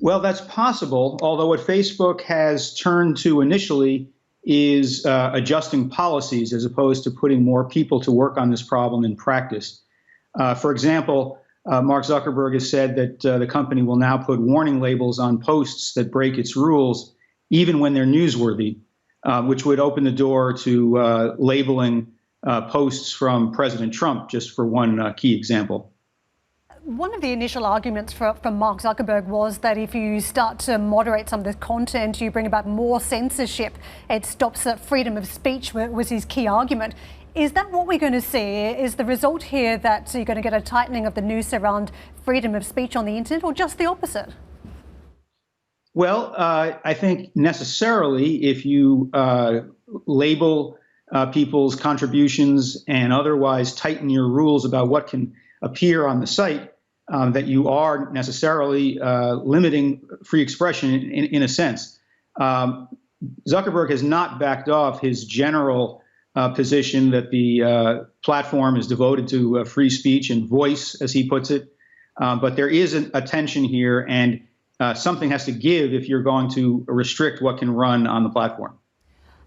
Well, that's possible, although what Facebook has turned to initially is adjusting policies as opposed to putting more people to work on this problem in practice. For example, Mark Zuckerberg has said that the company will now put warning labels on posts that break its rules, even when they're newsworthy, which would open the door to labeling posts from President Trump, just for one key example. One of the initial arguments from Mark Zuckerberg was that if you start to moderate some of the content, you bring about more censorship. It stops freedom of speech, was his key argument. Is that what we're going to see? Is the result here that you're going to get a tightening of the noose around freedom of speech on the internet, or just the opposite? Well, I think necessarily if you label people's contributions and otherwise tighten your rules about what can appear on the site, that you are necessarily limiting free expression in a sense. Zuckerberg has not backed off his general position that the platform is devoted to free speech and voice, as he puts it. But there is a tension here, and something has to give if you're going to restrict what can run on the platform.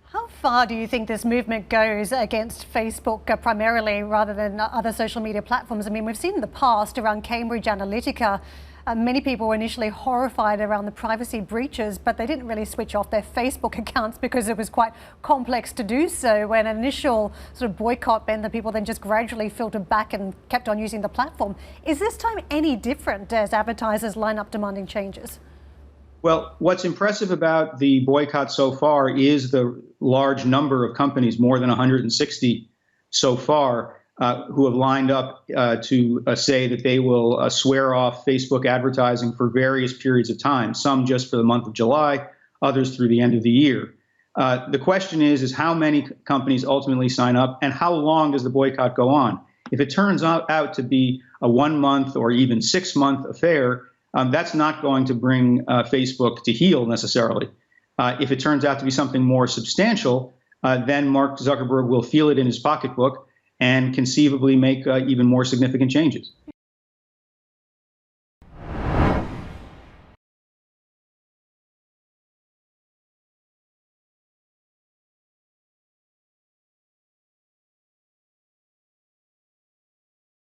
How far do you think this movement goes against Facebook primarily rather than other social media platforms? I mean, we've seen in the past around Cambridge Analytica, many people were initially horrified around the privacy breaches, but they didn't really switch off their Facebook accounts because it was quite complex to do so. When an initial sort of boycott meant that people then just gradually filtered back and kept on using the platform. Is this time any different as advertisers line up demanding changes? Well, what's impressive about the boycott so far is the large number of companies, more than 160 so far, who have lined up to say that they will swear off Facebook advertising for various periods of time, some just for the month of July, others through the end of the year. The question is how many companies ultimately sign up and how long does the boycott go on? If it turns out to be a 1 month or even 6 month affair, that's not going to bring Facebook to heel necessarily. If it turns out to be something more substantial, then Mark Zuckerberg will feel it in his pocketbook and conceivably make even more significant changes.